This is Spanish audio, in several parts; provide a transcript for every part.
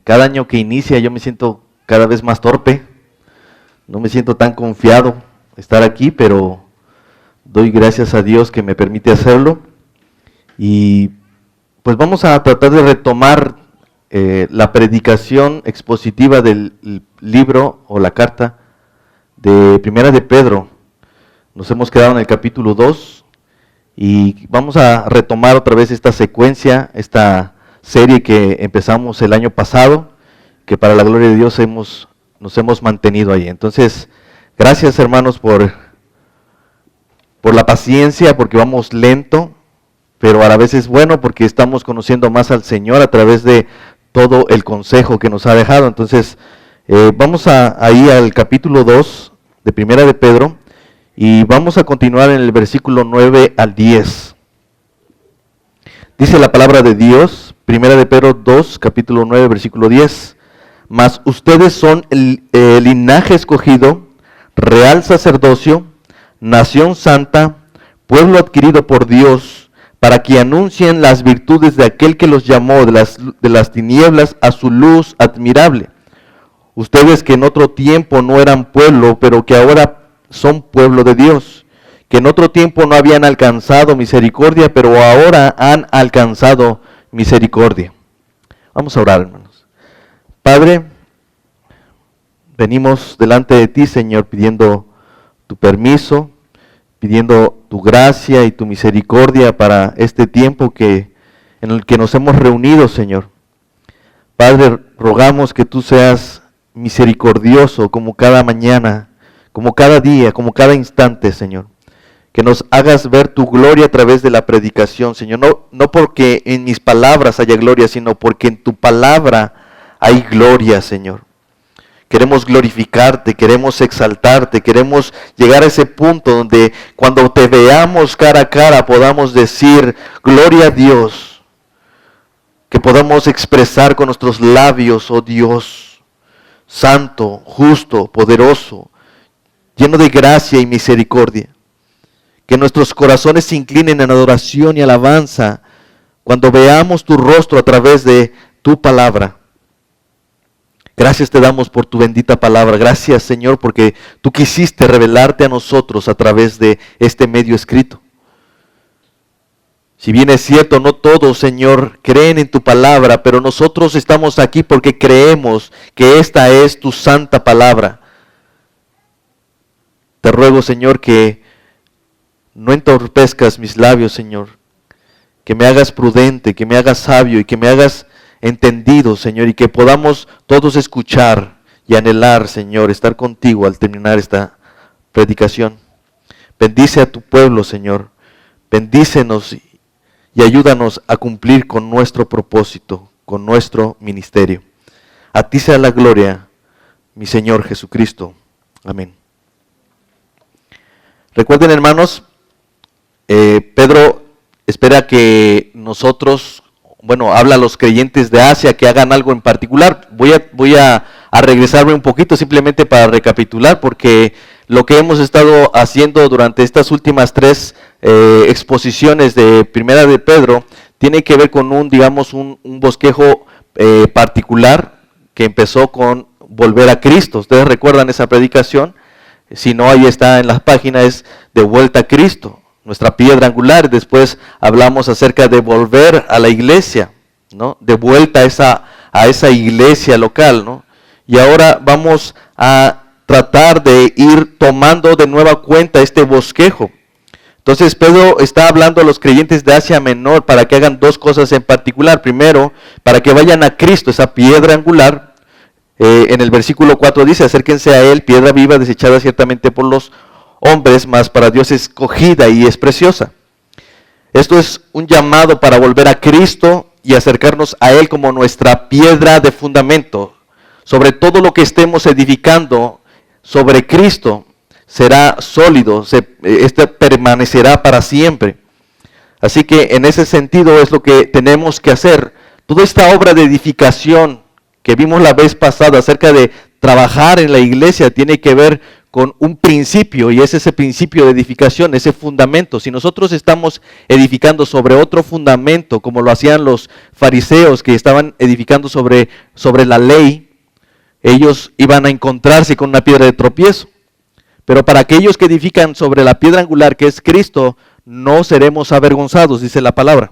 cada año que inicia yo me siento cada vez más torpe, no me siento tan confiado estar aquí, pero doy gracias a Dios que me permite hacerlo. Y pues vamos a tratar de retomar la predicación expositiva del libro o la carta de Primera de Pedro. Nos hemos quedado en el capítulo 2 y vamos a retomar otra vez esta secuencia, esta serie que empezamos el año pasado, que para la gloria de Dios nos hemos mantenido ahí. Entonces, gracias hermanos por la paciencia, porque vamos lento, pero a la vez es bueno porque estamos conociendo más al Señor a través de todo el consejo que nos ha dejado. Entonces, vamos ahí al capítulo 2 de Primera de Pedro y vamos a continuar en el versículo 9 al 10. Dice la palabra de Dios, Primera de Pedro 2, capítulo 9, versículo 10. Mas ustedes son el linaje escogido, real sacerdocio, nación santa, pueblo adquirido por Dios, para que anuncien las virtudes de aquel que los llamó de las tinieblas a su luz admirable. Ustedes que en otro tiempo no eran pueblo, pero que ahora son pueblo de Dios, que en otro tiempo no habían alcanzado misericordia, pero ahora han alcanzado misericordia. Vamos a orar, hermanos. Padre, venimos delante de ti, Señor, pidiendo tu permiso, pidiendo tu gracia y tu misericordia para este tiempo en el que nos hemos reunido, Señor. Padre, rogamos que tú seas misericordioso como cada mañana, como cada día, como cada instante, Señor. Que nos hagas ver tu gloria a través de la predicación, Señor. No porque en mis palabras haya gloria, sino porque en tu palabra hay gloria, Señor. Queremos glorificarte, queremos exaltarte, queremos llegar a ese punto donde cuando te veamos cara a cara podamos decir, gloria a Dios. Que podamos expresar con nuestros labios, oh Dios, santo, justo, poderoso, lleno de gracia y misericordia. Que nuestros corazones se inclinen en adoración y alabanza cuando veamos tu rostro a través de tu palabra. Gracias te damos por tu bendita palabra. Gracias, Señor, porque tú quisiste revelarte a nosotros a través de este medio escrito. Si bien es cierto, no todos, Señor, creen en tu palabra, pero nosotros estamos aquí porque creemos que esta es tu santa palabra. Te ruego, Señor, que no entorpezcas mis labios, Señor. Que me hagas prudente, que me hagas sabio y que me hagas entendido, Señor, y que podamos todos escuchar y anhelar, Señor, estar contigo al terminar esta predicación. Bendice a tu pueblo, Señor. Bendícenos y ayúdanos a cumplir con nuestro propósito, con nuestro ministerio. A ti sea la gloria, mi Señor Jesucristo. Amén. Recuerden, hermanos, Pedro espera que nosotros, habla a los creyentes de Asia que hagan algo en particular. Voy a regresarme un poquito simplemente para recapitular, porque lo que hemos estado haciendo durante estas últimas 3 exposiciones de Primera de Pedro tiene que ver con un bosquejo particular que empezó con volver a Cristo. Ustedes recuerdan esa predicación, si no, ahí está en las páginas, de vuelta a Cristo. Nuestra piedra angular. Después hablamos acerca de volver a la iglesia, ¿no? De vuelta a esa iglesia local, ¿no? Y ahora vamos a tratar de ir tomando de nueva cuenta este bosquejo. Entonces Pedro está hablando a los creyentes de Asia Menor para que hagan 2 cosas en particular. Primero, para que vayan a Cristo, esa piedra angular. En el versículo 4 dice, acérquense a Él, piedra viva, desechada ciertamente por los hombres, mas para Dios escogida y es preciosa. Esto es un llamado para volver a Cristo y acercarnos a Él como nuestra piedra de fundamento. Sobre todo lo que estemos edificando sobre Cristo será sólido, este permanecerá para siempre. Así que en ese sentido es lo que tenemos que hacer. Toda esta obra de edificación que vimos la vez pasada acerca de trabajar en la iglesia tiene que ver con un principio, y es ese principio de edificación, ese fundamento. Si nosotros estamos edificando sobre otro fundamento, como lo hacían los fariseos que estaban edificando sobre la ley, ellos iban a encontrarse con una piedra de tropiezo. Pero para aquellos que edifican sobre la piedra angular, que es Cristo, no seremos avergonzados, dice la palabra.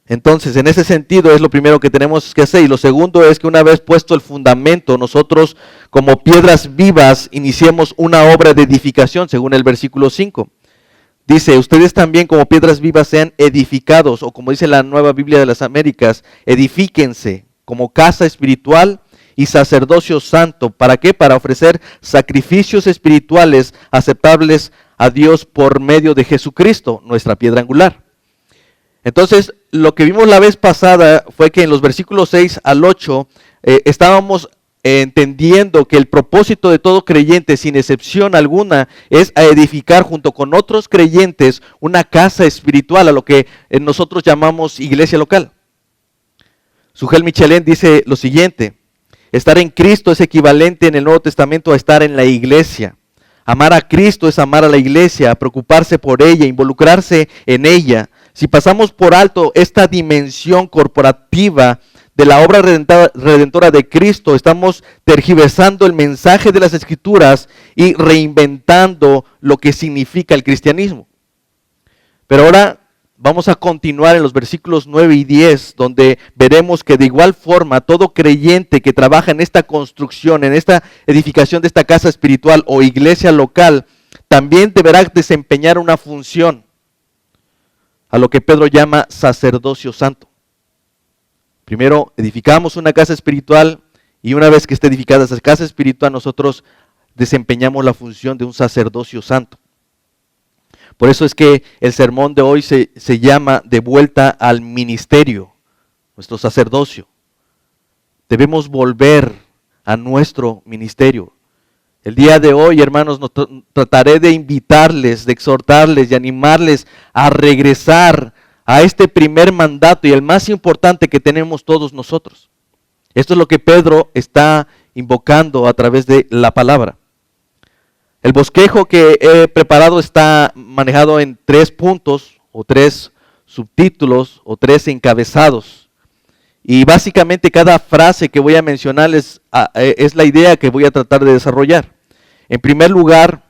Entonces, en ese sentido es lo primero que tenemos que hacer. Y lo segundo es que una vez puesto el fundamento, nosotros como piedras vivas iniciemos una obra de edificación, según el versículo 5. Dice, ustedes también como piedras vivas sean edificados, o como dice la Nueva Biblia de las Américas, edifíquense como casa espiritual y sacerdocio santo. ¿Para qué? Para ofrecer sacrificios espirituales aceptables a Dios por medio de Jesucristo, nuestra piedra angular. Entonces, lo que vimos la vez pasada fue que en los versículos 6 al 8 estábamos entendiendo que el propósito de todo creyente, sin excepción alguna, es a edificar junto con otros creyentes una casa espiritual, a lo que nosotros llamamos iglesia local. Sujel Michelén dice lo siguiente: estar en Cristo es equivalente en el Nuevo Testamento a estar en la iglesia. Amar a Cristo es amar a la iglesia, preocuparse por ella, involucrarse en ella. Si pasamos por alto esta dimensión corporativa de la obra redentora de Cristo, estamos tergiversando el mensaje de las Escrituras y reinventando lo que significa el cristianismo. Pero ahora vamos a continuar en los versículos 9 y 10, donde veremos que de igual forma todo creyente que trabaja en esta construcción, en esta edificación de esta casa espiritual o iglesia local, también deberá desempeñar una función, a lo que Pedro llama sacerdocio santo. Primero edificamos una casa espiritual y una vez que esté edificada esa casa espiritual, nosotros desempeñamos la función de un sacerdocio santo. Por eso es que el sermón de hoy se llama de vuelta al ministerio, nuestro sacerdocio. Debemos volver a nuestro ministerio. El día de hoy, hermanos, trataré de invitarles, de exhortarles y animarles a regresar a este primer mandato y el más importante que tenemos todos nosotros. Esto es lo que Pedro está invocando a través de la palabra. El bosquejo que he preparado está manejado en 3 puntos o 3 subtítulos o 3 encabezados. Y básicamente cada frase que voy a mencionarles es la idea que voy a tratar de desarrollar. En primer lugar,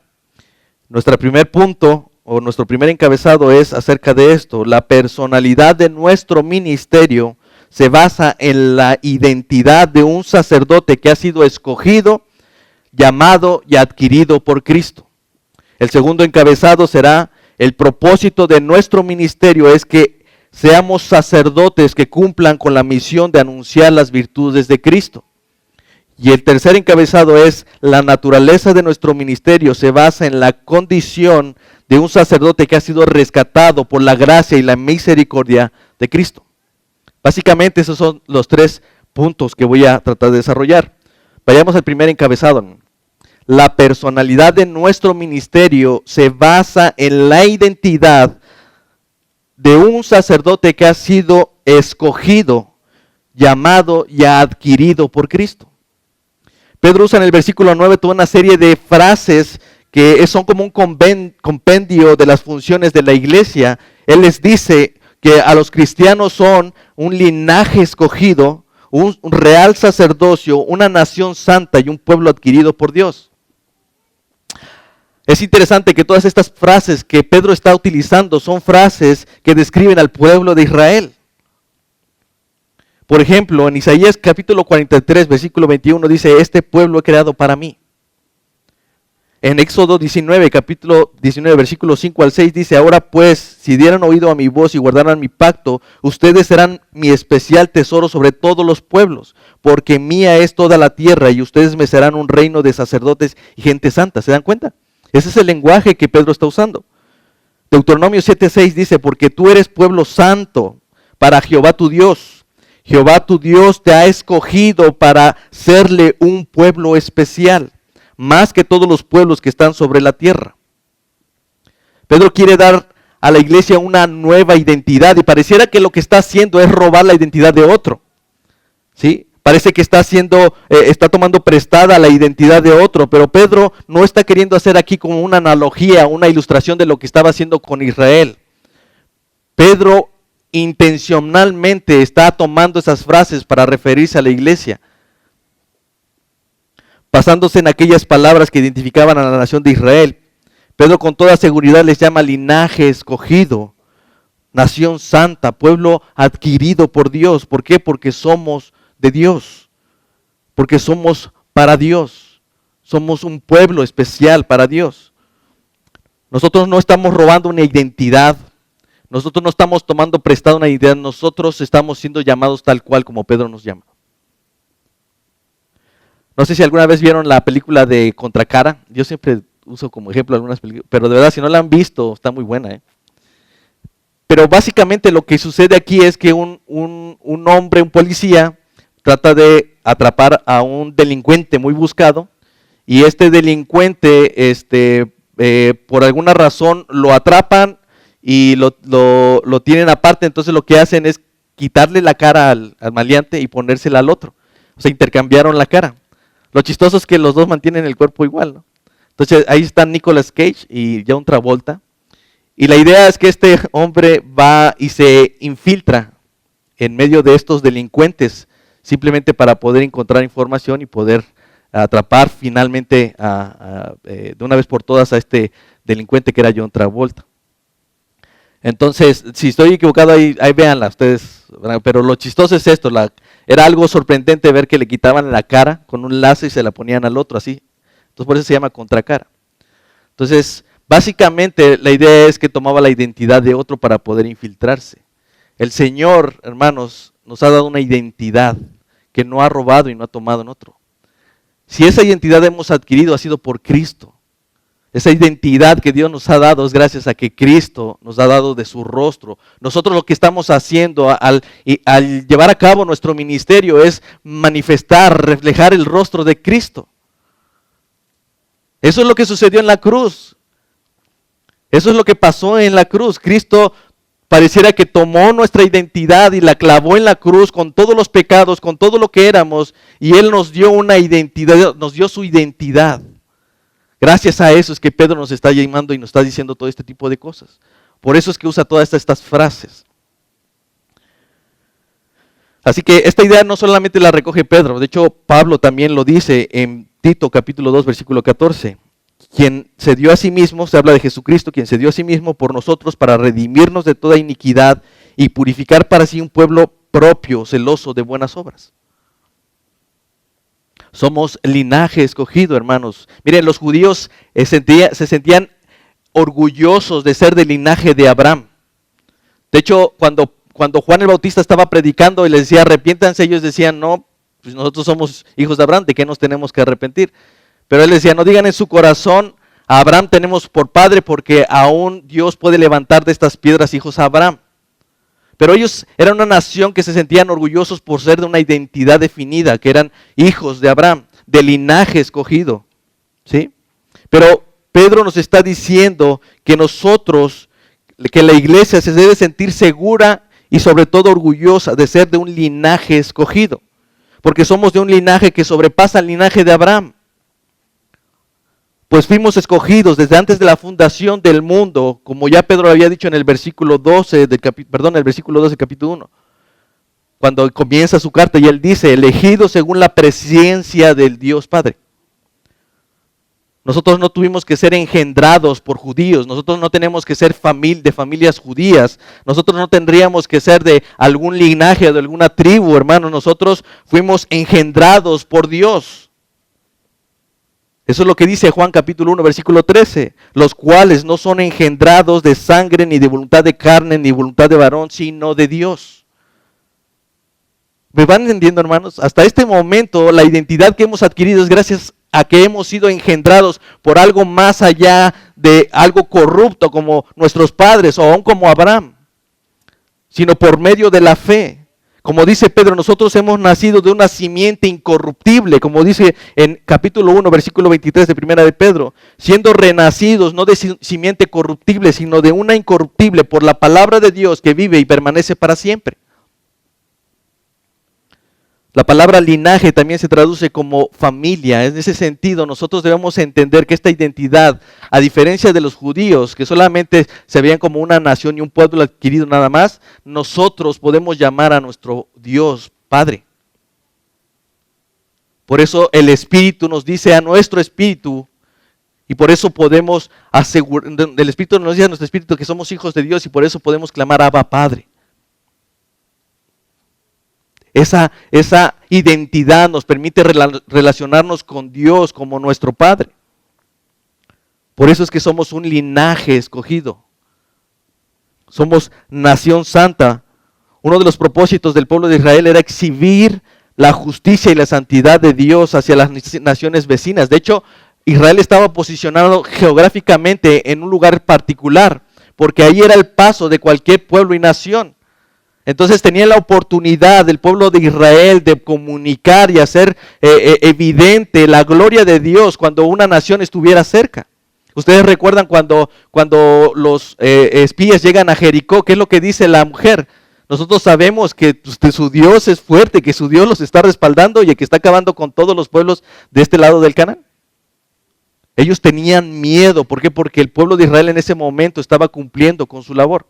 nuestro primer punto o nuestro primer encabezado es acerca de esto. La personalidad de nuestro ministerio se basa en la identidad de un sacerdote que ha sido escogido, llamado y adquirido por Cristo. El segundo encabezado será: el propósito de nuestro ministerio es que seamos sacerdotes que cumplan con la misión de anunciar las virtudes de Cristo. Y el tercer encabezado es: la naturaleza de nuestro ministerio se basa en la condición de un sacerdote que ha sido rescatado por la gracia y la misericordia de Cristo. Básicamente esos son los 3 puntos que voy a tratar de desarrollar. Vayamos al primer encabezado. La personalidad de nuestro ministerio se basa en la identidad de un sacerdote que ha sido escogido, llamado y adquirido por Cristo. Pedro usa en el versículo 9 toda una serie de frases que son como un compendio de las funciones de la iglesia. Él les dice que a los cristianos son un linaje escogido, un real sacerdocio, una nación santa y un pueblo adquirido por Dios. Es interesante que todas estas frases que Pedro está utilizando son frases que describen al pueblo de Israel. Por ejemplo, en Isaías capítulo 43, versículo 21 dice: este pueblo he creado para mí. En Éxodo 19, capítulo 19, versículo 5 al 6 dice: ahora pues, si dieran oído a mi voz y guardaran mi pacto, ustedes serán mi especial tesoro sobre todos los pueblos, porque mía es toda la tierra y ustedes me serán un reino de sacerdotes y gente santa. ¿Se dan cuenta? Ese es el lenguaje que Pedro está usando. Deuteronomio 7:6 dice: porque tú eres pueblo santo para Jehová tu Dios. Jehová tu Dios te ha escogido para serle un pueblo especial, más que todos los pueblos que están sobre la tierra. Pedro quiere dar a la iglesia una nueva identidad y pareciera que lo que está haciendo es robar la identidad de otro. ¿Sí? Parece que está tomando prestada la identidad de otro, pero Pedro no está queriendo hacer aquí como una analogía, una ilustración de lo que estaba haciendo con Israel. Pedro intencionalmente está tomando esas frases para referirse a la iglesia, basándose en aquellas palabras que identificaban a la nación de Israel. Pedro con toda seguridad les llama linaje escogido, nación santa, pueblo adquirido por Dios. ¿Por qué? Porque somos de Dios, porque somos para Dios, somos un pueblo especial para Dios. Nosotros no estamos robando una identidad, nosotros no estamos tomando prestada una identidad, nosotros estamos siendo llamados tal cual como Pedro nos llama. No sé si alguna vez vieron la película de Contracara, yo siempre uso como ejemplo algunas películas, pero de verdad si no la han visto, está muy buena. Pero básicamente lo que sucede aquí es que un hombre, un policía, trata de atrapar a un delincuente muy buscado, y este delincuente, por alguna razón, lo atrapan y lo tienen aparte. Entonces lo que hacen es quitarle la cara al maleante y ponérsela al otro. O sea, intercambiaron la cara. Lo chistoso es que los dos mantienen el cuerpo igual, ¿no? Entonces ahí están Nicolas Cage y John Travolta. Y la idea es que este hombre va y se infiltra en medio de estos delincuentes, simplemente para poder encontrar información y poder atrapar finalmente de una vez por todas a este delincuente que era John Travolta. Entonces, si estoy equivocado, ahí véanla ustedes, pero lo chistoso es esto, era algo sorprendente ver que le quitaban la cara con un lazo y se la ponían al otro así. Entonces por eso se llama contracara. Entonces, básicamente la idea es que tomaba la identidad de otro para poder infiltrarse. El Señor, hermanos, nos ha dado una identidad que no ha robado y no ha tomado en otro. Si esa identidad hemos adquirido ha sido por Cristo. Esa identidad que Dios nos ha dado es gracias a que Cristo nos ha dado de su rostro. Nosotros lo que estamos haciendo al llevar a cabo nuestro ministerio es manifestar, reflejar el rostro de Cristo. Eso es lo que sucedió en la cruz. Eso es lo que pasó en la cruz. Cristo pareciera que tomó nuestra identidad y la clavó en la cruz con todos los pecados, con todo lo que éramos, y Él nos dio una identidad, nos dio su identidad. Gracias a eso es que Pedro nos está llamando y nos está diciendo todo este tipo de cosas. Por eso es que usa todas estas frases. Así que esta idea no solamente la recoge Pedro, de hecho Pablo también lo dice en Tito capítulo 2 versículo 14. Quien se dio a sí mismo, se habla de Jesucristo, quien se dio a sí mismo por nosotros para redimirnos de toda iniquidad y purificar para sí un pueblo propio, celoso de buenas obras. Somos linaje escogido, hermanos. Miren, los judíos se sentían orgullosos de ser del linaje de Abraham. De hecho, cuando Juan el Bautista estaba predicando y les decía arrepiéntanse, ellos decían no, pues nosotros somos hijos de Abraham, ¿de qué nos tenemos que arrepentir? Pero él decía, no digan en su corazón, a Abraham tenemos por padre, porque aún Dios puede levantar de estas piedras hijos a Abraham. Pero ellos eran una nación que se sentían orgullosos por ser de una identidad definida, que eran hijos de Abraham, de linaje escogido, ¿sí? Pero Pedro nos está diciendo que nosotros, que la iglesia se debe sentir segura y sobre todo orgullosa de ser de un linaje escogido, porque somos de un linaje que sobrepasa el linaje de Abraham. Pues fuimos escogidos desde antes de la fundación del mundo, como ya Pedro había dicho en el versículo 12 el versículo 12 del capítulo 1. Cuando comienza su carta y él dice, elegidos según la presencia del Dios Padre. Nosotros no tuvimos que ser engendrados por judíos, nosotros no tenemos que ser de familias judías, nosotros no tendríamos que ser de algún linaje o de alguna tribu, hermanos, nosotros fuimos engendrados por Dios. Eso es lo que dice Juan capítulo 1, versículo 13, los cuales no son engendrados de sangre, ni de voluntad de carne, ni voluntad de varón, sino de Dios. ¿Me van entendiendo, hermanos? Hasta este momento la identidad que hemos adquirido es gracias a que hemos sido engendrados por algo más allá de algo corrupto como nuestros padres o aún como Abraham, sino por medio de la fe. Como dice Pedro, nosotros hemos nacido de una simiente incorruptible, como dice en capítulo 1, versículo 23 de primera de Pedro, siendo renacidos no de simiente corruptible, sino de una incorruptible por la palabra de Dios que vive y permanece para siempre. La palabra linaje también se traduce como familia. En ese sentido, nosotros debemos entender que esta identidad, a diferencia de los judíos, que solamente se veían como una nación y un pueblo adquirido nada más, nosotros podemos llamar a nuestro Dios Padre. Por eso el Espíritu nos dice a nuestro espíritu, y por eso podemos asegurar, el Espíritu nos dice a nuestro espíritu que somos hijos de Dios, y por eso podemos clamar Abba Padre. Esa identidad nos permite relacionarnos con Dios como nuestro Padre. Por eso es que somos un linaje escogido. Somos nación santa. Uno de los propósitos del pueblo de Israel era exhibir la justicia y la santidad de Dios hacia las naciones vecinas. De hecho, Israel estaba posicionado geográficamente en un lugar particular, porque ahí era el paso de cualquier pueblo y nación. Entonces tenía la oportunidad del pueblo de Israel de comunicar y hacer evidente la gloria de Dios cuando una nación estuviera cerca. Ustedes recuerdan cuando los espías llegan a Jericó, ¿qué es lo que dice la mujer? Nosotros sabemos que su Dios es fuerte, que su Dios los está respaldando y que está acabando con todos los pueblos de este lado del Canaán. Ellos tenían miedo, ¿por qué? Porque el pueblo de Israel en ese momento estaba cumpliendo con su labor.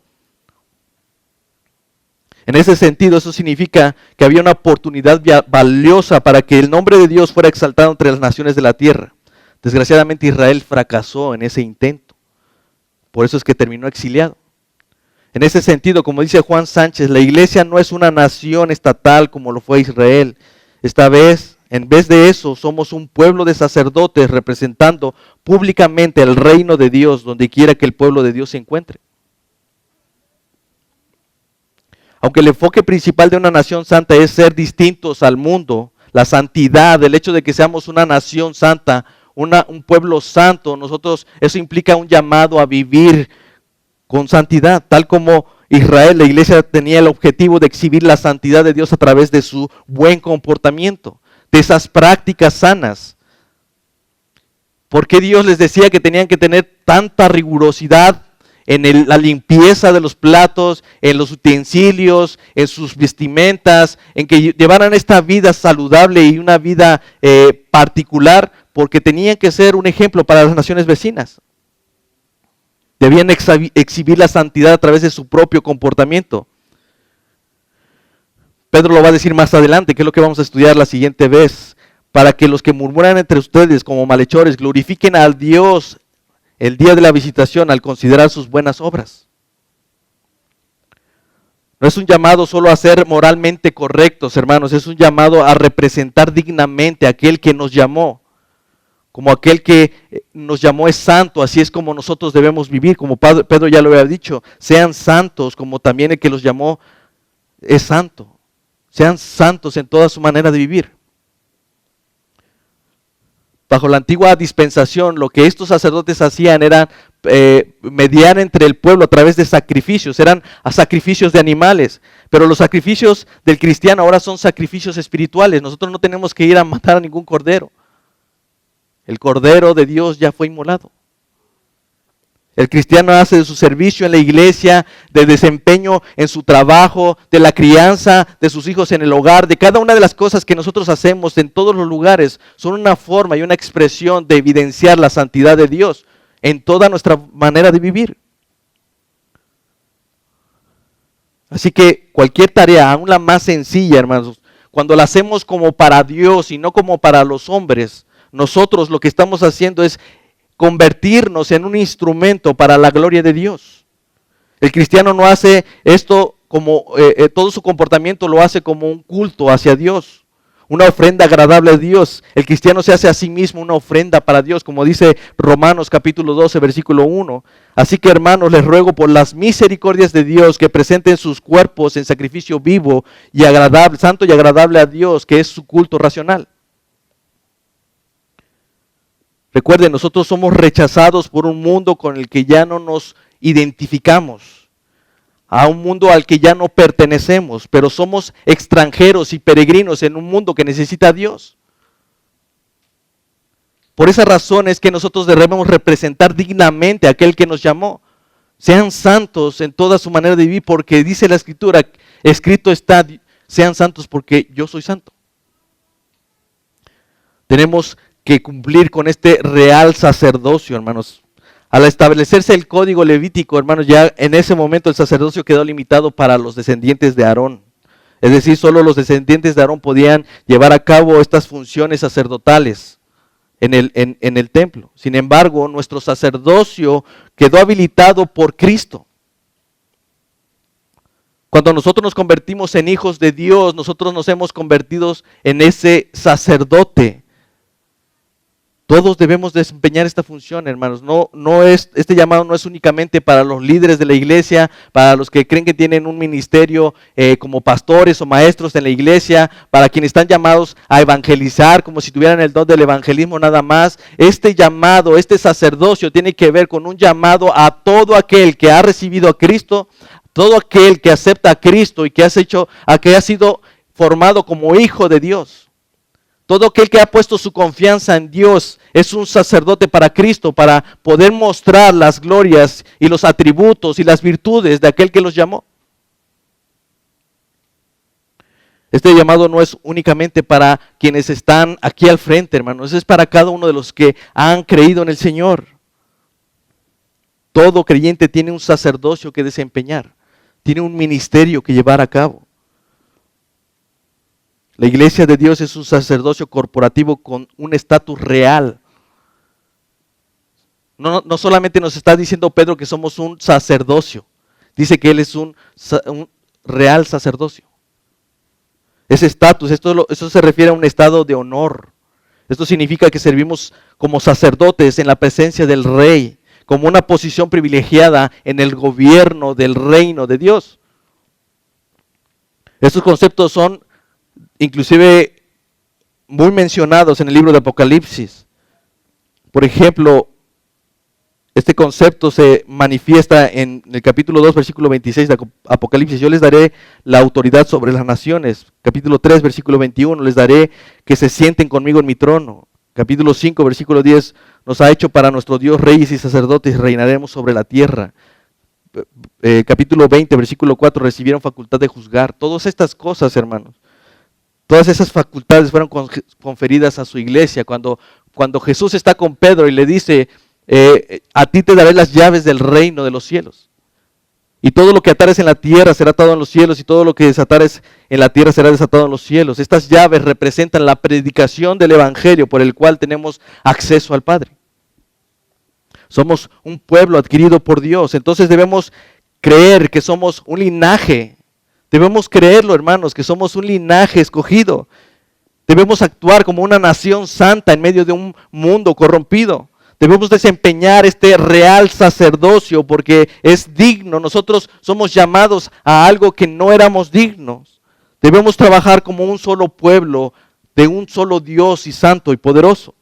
En ese sentido, eso significa que había una oportunidad valiosa para que el nombre de Dios fuera exaltado entre las naciones de la tierra. Desgraciadamente Israel fracasó en ese intento. Por eso es que terminó exiliado. En ese sentido, como dice Juan Sánchez, la iglesia no es una nación estatal como lo fue Israel. Esta vez, en vez de eso, somos un pueblo de sacerdotes representando públicamente el reino de Dios donde quiera que el pueblo de Dios se encuentre. Aunque el enfoque principal de una nación santa es ser distintos al mundo, la santidad, el hecho de que seamos una nación santa, un pueblo santo, eso implica un llamado a vivir con santidad, tal como Israel, la iglesia tenía el objetivo de exhibir la santidad de Dios a través de su buen comportamiento, de esas prácticas sanas. ¿Por qué Dios les decía que tenían que tener tanta rigurosidad en la limpieza de los platos, en los utensilios, en sus vestimentas, en que llevaran esta vida saludable y una vida particular, porque tenían que ser un ejemplo para las naciones vecinas? Debían exhibir la santidad a través de su propio comportamiento. Pedro lo va a decir más adelante, que es lo que vamos a estudiar la siguiente vez. Para que los que murmuran entre ustedes como malhechores glorifiquen a Dios el día de la visitación al considerar sus buenas obras. No es un llamado solo a ser moralmente correctos, hermanos, es un llamado a representar dignamente a aquel que nos llamó. Como aquel que nos llamó es santo, así es como nosotros debemos vivir, como Pedro ya lo había dicho, sean santos como también el que los llamó es santo. Sean santos en toda su manera de vivir. Bajo la antigua dispensación, lo que estos sacerdotes hacían era mediar entre el pueblo a través de sacrificios, eran sacrificios de animales, pero los sacrificios del cristiano ahora son sacrificios espirituales. Nosotros no tenemos que ir a matar a ningún cordero. El cordero de Dios ya fue inmolado. El cristiano hace de su servicio en la iglesia, de desempeño en su trabajo, de la crianza de sus hijos en el hogar, de cada una de las cosas que nosotros hacemos en todos los lugares, son una forma y una expresión de evidenciar la santidad de Dios en toda nuestra manera de vivir. Así que cualquier tarea, aún la más sencilla, hermanos, cuando la hacemos como para Dios y no como para los hombres, nosotros lo que estamos haciendo es convertirnos en un instrumento para la gloria de Dios. El cristiano no hace esto como, todo su comportamiento lo hace como un culto hacia Dios, una ofrenda agradable a Dios. El cristiano se hace a sí mismo una ofrenda para Dios, como dice Romanos capítulo 12, versículo 1. Así que, hermanos, les ruego por las misericordias de Dios que presenten sus cuerpos en sacrificio vivo y agradable, santo y agradable a Dios, que es su culto racional. Recuerden, nosotros somos rechazados por un mundo con el que ya no nos identificamos, a un mundo al que ya no pertenecemos, pero somos extranjeros y peregrinos en un mundo que necesita a Dios. Por esa razón es que nosotros debemos representar dignamente a aquel que nos llamó. Sean santos en toda su manera de vivir, porque dice la Escritura, escrito está, sean santos porque yo soy santo. Tenemos que cumplir con este real sacerdocio, hermanos. Al establecerse el código levítico, hermanos, ya en ese momento el sacerdocio quedó limitado para los descendientes de Aarón. Es decir, solo los descendientes de Aarón podían llevar a cabo estas funciones sacerdotales en el templo. Sin embargo, nuestro sacerdocio quedó habilitado por Cristo. Cuando nosotros nos convertimos en hijos de Dios, nosotros nos hemos convertido en ese sacerdote. Todos debemos desempeñar esta función, hermanos. Este llamado no es únicamente para los líderes de la iglesia, para los que creen que tienen un ministerio como pastores o maestros en la iglesia, para quienes están llamados a evangelizar como si tuvieran el don del evangelismo nada más. Este llamado, este sacerdocio tiene que ver con un llamado a todo aquel que ha recibido a Cristo, todo aquel que acepta a Cristo y que ha sido formado como hijo de Dios. Todo aquel que ha puesto su confianza en Dios es un sacerdote para Cristo, para poder mostrar las glorias y los atributos y las virtudes de aquel que los llamó. Este llamado no es únicamente para quienes están aquí al frente, hermanos, es para cada uno de los que han creído en el Señor. Todo creyente tiene un sacerdocio que desempeñar, tiene un ministerio que llevar a cabo. La iglesia de Dios es un sacerdocio corporativo con un estatus real. No solamente nos está diciendo Pedro que somos un sacerdocio, dice que él es un real sacerdocio. Ese estatus, eso se refiere a un estado de honor. Esto significa que servimos como sacerdotes en la presencia del Rey, como una posición privilegiada en el gobierno del reino de Dios. Estos conceptos son inclusive muy mencionados en el libro de Apocalipsis. Por ejemplo, este concepto se manifiesta en el capítulo 2, versículo 26 de Apocalipsis. Yo les daré la autoridad sobre las naciones. Capítulo 3, versículo 21, les daré que se sienten conmigo en mi trono. Capítulo 5, versículo 10, nos ha hecho para nuestro Dios reyes y sacerdotes y reinaremos sobre la tierra. Capítulo 20, versículo 4, recibieron facultad de juzgar. Todas estas cosas, hermanos. Todas esas facultades fueron conferidas a su iglesia. Cuando Jesús está con Pedro y le dice, a ti te daré las llaves del reino de los cielos. Y todo lo que atares en la tierra será atado en los cielos, y todo lo que desatares en la tierra será desatado en los cielos. Estas llaves representan la predicación del evangelio por el cual tenemos acceso al Padre. Somos un pueblo adquirido por Dios, entonces debemos creer que somos un linaje. Debemos creerlo, hermanos, que somos un linaje escogido. Debemos actuar como una nación santa en medio de un mundo corrompido. Debemos desempeñar este real sacerdocio porque es digno. Nosotros somos llamados a algo que no éramos dignos. Debemos trabajar como un solo pueblo de un solo Dios y santo y poderoso.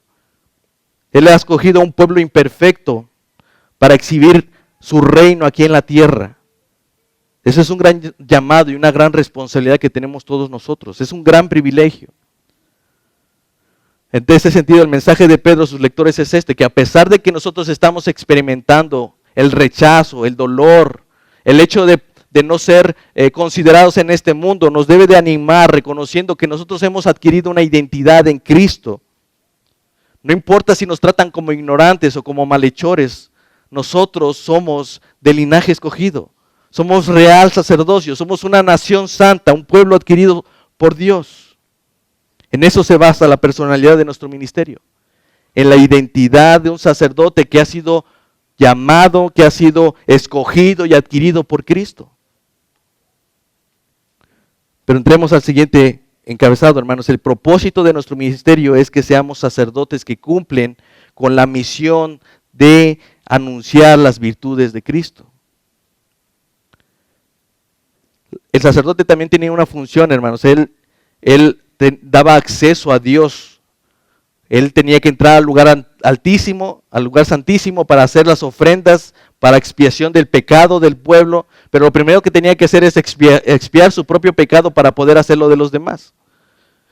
Él ha escogido a un pueblo imperfecto para exhibir su reino aquí en la tierra. Ese es un gran llamado y una gran responsabilidad que tenemos todos nosotros. Es un gran privilegio. En este sentido, el mensaje de Pedro a sus lectores es este, que a pesar de que nosotros estamos experimentando el rechazo, el dolor, el hecho de no ser considerados en este mundo, nos debe de animar reconociendo que nosotros hemos adquirido una identidad en Cristo. No importa si nos tratan como ignorantes o como malhechores, nosotros somos del linaje escogido. Somos real sacerdocio, somos una nación santa, un pueblo adquirido por Dios. En eso se basa la personalidad de nuestro ministerio, en la identidad de un sacerdote que ha sido llamado, que ha sido escogido y adquirido por Cristo. Pero entremos al siguiente encabezado, hermanos. El propósito de nuestro ministerio es que seamos sacerdotes que cumplen con la misión de anunciar las virtudes de Cristo. El sacerdote también tenía una función, hermanos. Él daba acceso a Dios. Él tenía que entrar al lugar altísimo, al lugar santísimo para hacer las ofrendas para expiación del pecado del pueblo. Pero lo primero que tenía que hacer es expiar su propio pecado para poder hacerlo de los demás.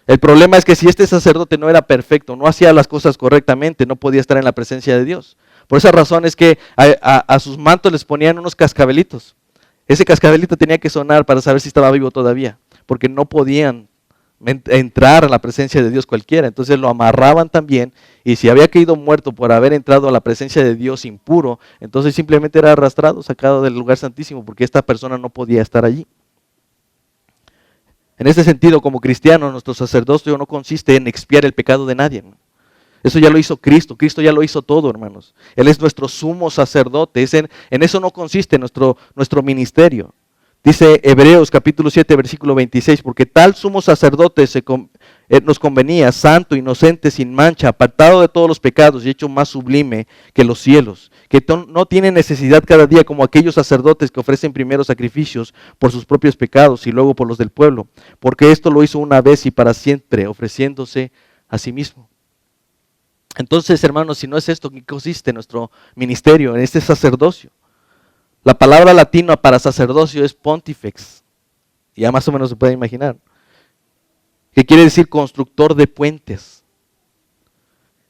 El problema es que si este sacerdote no era perfecto, no hacía las cosas correctamente, no podía estar en la presencia de Dios. Por esa razón es que a sus mantos les ponían unos cascabelitos. Ese cascabelito tenía que sonar para saber si estaba vivo todavía, porque no podían entrar a la presencia de Dios cualquiera. Entonces lo amarraban también, y si había caído muerto por haber entrado a la presencia de Dios impuro, entonces simplemente era arrastrado, sacado del lugar santísimo, porque esta persona no podía estar allí. En este sentido, como cristianos, nuestro sacerdocio no consiste en expiar el pecado de nadie, ¿no? Eso ya lo hizo Cristo. Cristo ya lo hizo todo, hermanos. Él es nuestro sumo sacerdote. En eso no consiste nuestro ministerio. Dice Hebreos capítulo 7, versículo 26, porque tal sumo sacerdote nos convenía, santo, inocente, sin mancha, apartado de todos los pecados y hecho más sublime que los cielos, que no tiene necesidad cada día como aquellos sacerdotes que ofrecen primero sacrificios por sus propios pecados y luego por los del pueblo, porque esto lo hizo una vez y para siempre, ofreciéndose a sí mismo. Entonces, hermanos, si no es esto, ¿en qué consiste nuestro ministerio, en este sacerdocio? La palabra latina para sacerdocio es pontifex, ya más o menos se puede imaginar, que quiere decir constructor de puentes.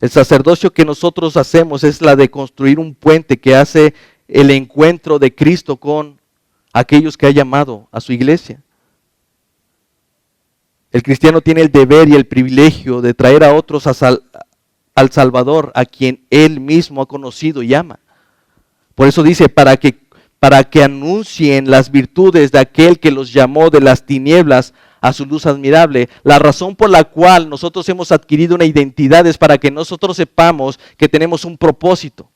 El sacerdocio que nosotros hacemos es la de construir un puente que hace el encuentro de Cristo con aquellos que ha llamado a su iglesia. El cristiano tiene el deber y el privilegio de traer a otros al Salvador, a quien Él mismo ha conocido y ama. Por eso dice, para que anuncien las virtudes de aquel que los llamó de las tinieblas a su luz admirable. La razón por la cual nosotros hemos adquirido una identidad es para que nosotros sepamos que tenemos un propósito.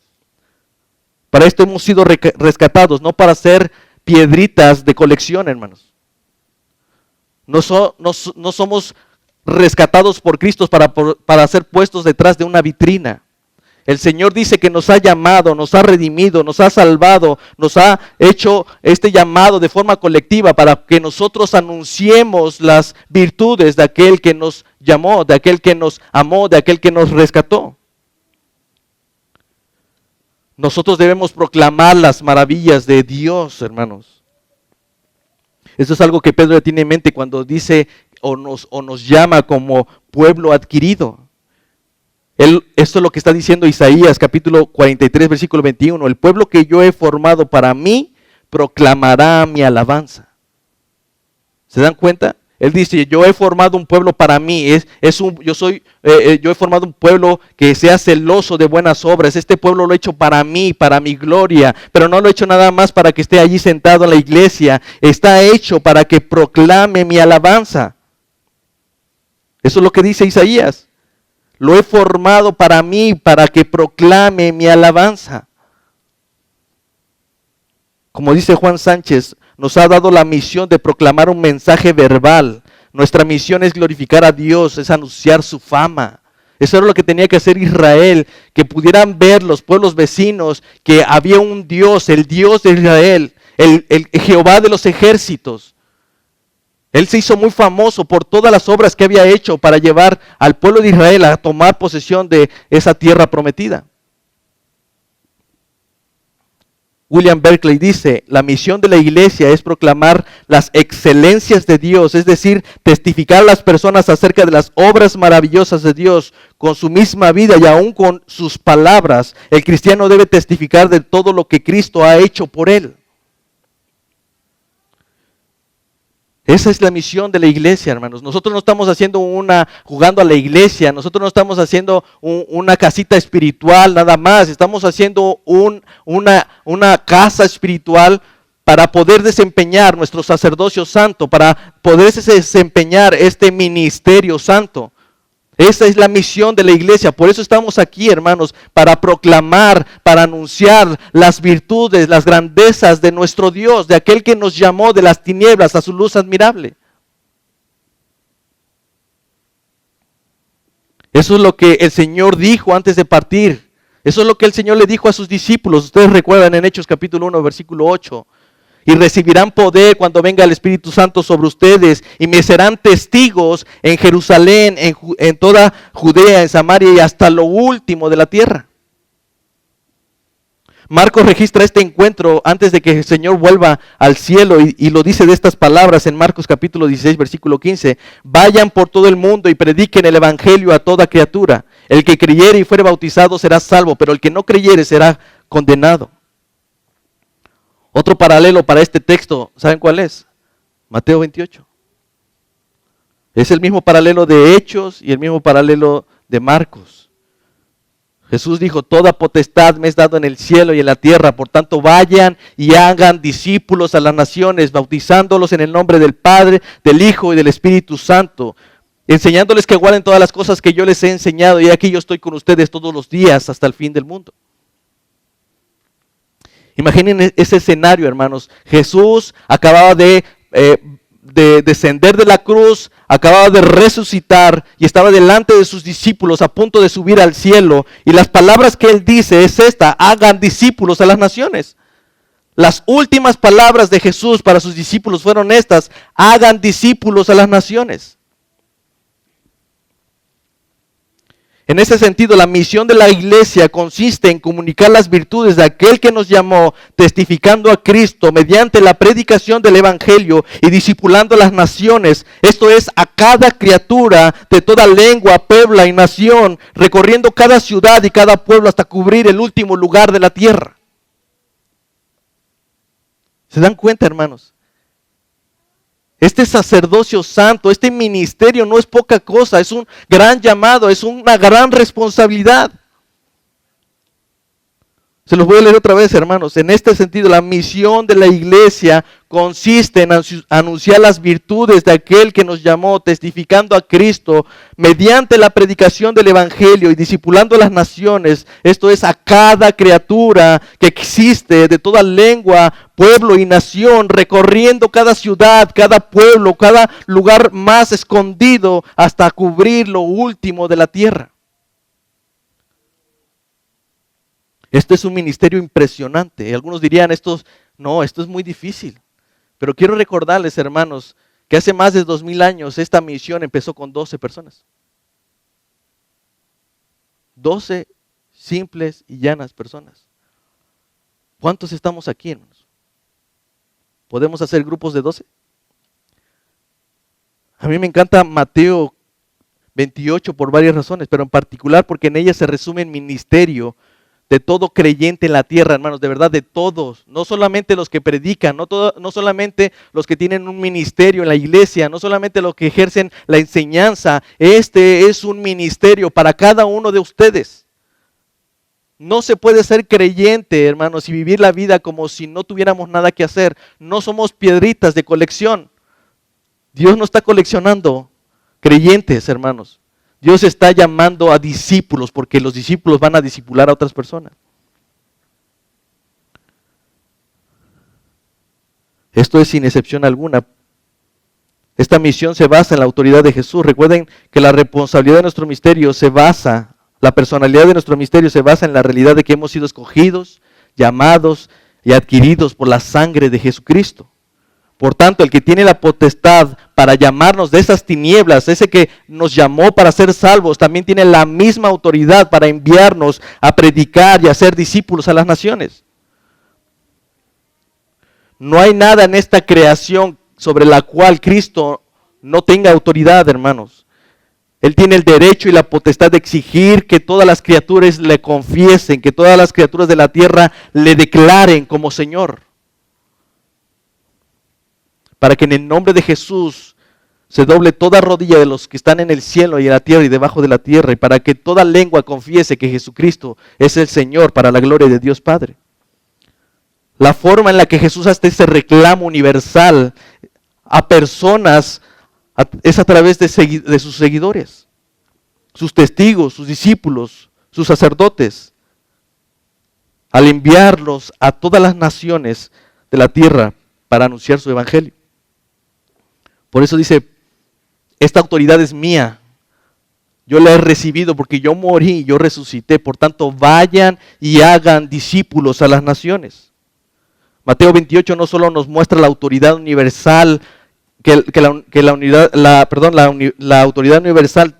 Para esto hemos sido rescatados, no para ser piedritas de colección, hermanos. No somos rescatados por Cristo para ser puestos detrás de una vitrina. El Señor dice que nos ha llamado, nos ha redimido, nos ha salvado, nos ha hecho este llamado de forma colectiva para que nosotros anunciemos las virtudes de aquel que nos llamó, de aquel que nos amó, de aquel que nos rescató. Nosotros debemos proclamar las maravillas de Dios, hermanos. Eso es algo que Pedro tiene en mente cuando dice o nos llama como pueblo adquirido. Esto es lo que está diciendo Isaías capítulo 43 versículo 21. El pueblo que yo he formado para mí proclamará mi alabanza. ¿Se dan cuenta? Él dice, yo he formado un pueblo para mí. Yo he formado un pueblo que sea celoso de buenas obras. Este pueblo lo he hecho para mí, para mi gloria. Pero no lo he hecho nada más para que esté allí sentado en la iglesia. Está hecho para que proclame mi alabanza. Eso es lo que dice Isaías. Lo he formado para mí, para que proclame mi alabanza. Como dice Juan Sánchez, nos ha dado la misión de proclamar un mensaje verbal. Nuestra misión es glorificar a Dios, es anunciar su fama. Eso era lo que tenía que hacer Israel, que pudieran ver los pueblos vecinos que había un Dios, el Dios de Israel, el Jehová de los ejércitos. Él se hizo muy famoso por todas las obras que había hecho para llevar al pueblo de Israel a tomar posesión de esa tierra prometida. William Berkeley dice, la misión de la iglesia es proclamar las excelencias de Dios, es decir, testificar a las personas acerca de las obras maravillosas de Dios con su misma vida y aún con sus palabras. El cristiano debe testificar de todo lo que Cristo ha hecho por él. Esa es la misión de la iglesia, hermanos. Nosotros no estamos jugando a la iglesia, nosotros no estamos haciendo una casita espiritual nada más, estamos haciendo una casa espiritual para poder desempeñar nuestro sacerdocio santo, para poder desempeñar este ministerio santo. Esa es la misión de la iglesia, por eso estamos aquí, hermanos, para proclamar, para anunciar las virtudes, las grandezas de nuestro Dios, de aquel que nos llamó de las tinieblas a su luz admirable. Eso es lo que el Señor dijo antes de partir. Eso es lo que el Señor le dijo a sus discípulos. Ustedes recuerdan en Hechos capítulo 1, versículo 8. Y recibirán poder cuando venga el Espíritu Santo sobre ustedes y me serán testigos en Jerusalén, en toda Judea, en Samaria y hasta lo último de la tierra. Marcos registra este encuentro antes de que el Señor vuelva al cielo y lo dice de estas palabras en Marcos capítulo 16, versículo 15. Vayan por todo el mundo y prediquen el evangelio a toda criatura. El que creyere y fuere bautizado será salvo, pero el que no creyere será condenado. Otro paralelo para este texto, ¿saben cuál es? Mateo 28. Es el mismo paralelo de Hechos y el mismo paralelo de Marcos. Jesús dijo, toda potestad me es dado en el cielo y en la tierra, por tanto vayan y hagan discípulos a las naciones, bautizándolos en el nombre del Padre, del Hijo y del Espíritu Santo, enseñándoles que guarden todas las cosas que yo les he enseñado, y aquí yo estoy con ustedes todos los días hasta el fin del mundo. Imaginen ese escenario, hermanos. Jesús acababa de descender de la cruz, acababa de resucitar y estaba delante de sus discípulos a punto de subir al cielo. Y las palabras que él dice es esta: hagan discípulos a las naciones. Las últimas palabras de Jesús para sus discípulos fueron estas: hagan discípulos a las naciones. En ese sentido, la misión de la iglesia consiste en comunicar las virtudes de aquel que nos llamó, testificando a Cristo mediante la predicación del Evangelio y discipulando a las naciones. Esto es, a cada criatura de toda lengua, pueblo y nación, recorriendo cada ciudad y cada pueblo hasta cubrir el último lugar de la tierra. ¿Se dan cuenta, hermanos? Este sacerdocio santo, este ministerio no es poca cosa, es un gran llamado, es una gran responsabilidad. Se los voy a leer otra vez, hermanos. En este sentido, la misión de la iglesia consiste en anunciar las virtudes de aquel que nos llamó, testificando a Cristo mediante la predicación del Evangelio y discipulando a las naciones. Esto es, a cada criatura que existe de toda lengua, pueblo y nación, recorriendo cada ciudad, cada pueblo, cada lugar más escondido hasta cubrir lo último de la tierra. Este es un ministerio impresionante. Y algunos dirían, esto es muy difícil. Pero quiero recordarles, hermanos, que hace más de 2000 años esta misión empezó con 12 personas. 12 simples y llanas personas. ¿Cuántos estamos aquí, hermanos? ¿Podemos hacer grupos de 12? A mí me encanta Mateo 28 por varias razones, pero en particular porque en ella se resume el ministerio de todo creyente en la tierra, hermanos, de verdad, de todos, no solamente los que predican, no solamente los que tienen un ministerio en la iglesia, no solamente los que ejercen la enseñanza. Este es un ministerio para cada uno de ustedes. No se puede ser creyente, hermanos, y vivir la vida como si no tuviéramos nada que hacer. No somos piedritas de colección. Dios no está coleccionando creyentes, hermanos. Dios está llamando a discípulos, porque los discípulos van a discipular a otras personas. Esto es sin excepción alguna. Esta misión se basa en la autoridad de Jesús. Recuerden que la responsabilidad de nuestro ministerio la personalidad de nuestro ministerio se basa en la realidad de que hemos sido escogidos, llamados y adquiridos por la sangre de Jesucristo. Por tanto, el que tiene la potestad para llamarnos de esas tinieblas, ese que nos llamó para ser salvos, también tiene la misma autoridad para enviarnos a predicar y a ser discípulos a las naciones. No hay nada en esta creación sobre la cual Cristo no tenga autoridad, hermanos. Él tiene el derecho y la potestad de exigir que todas las criaturas le confiesen, que todas las criaturas de la tierra le declaren como Señor. Para que en el nombre de Jesús se doble toda rodilla de los que están en el cielo y en la tierra y debajo de la tierra, y para que toda lengua confiese que Jesucristo es el Señor, para la gloria de Dios Padre. La forma en la que Jesús hace ese reclamo universal a personas es a través de sus seguidores, sus testigos, sus discípulos, sus sacerdotes, al enviarlos a todas las naciones de la tierra para anunciar su evangelio. Por eso dice, esta autoridad es mía, yo la he recibido porque yo morí y yo resucité, por tanto vayan y hagan discípulos a las naciones. Mateo 28 no solo nos muestra la autoridad universal, la autoridad universal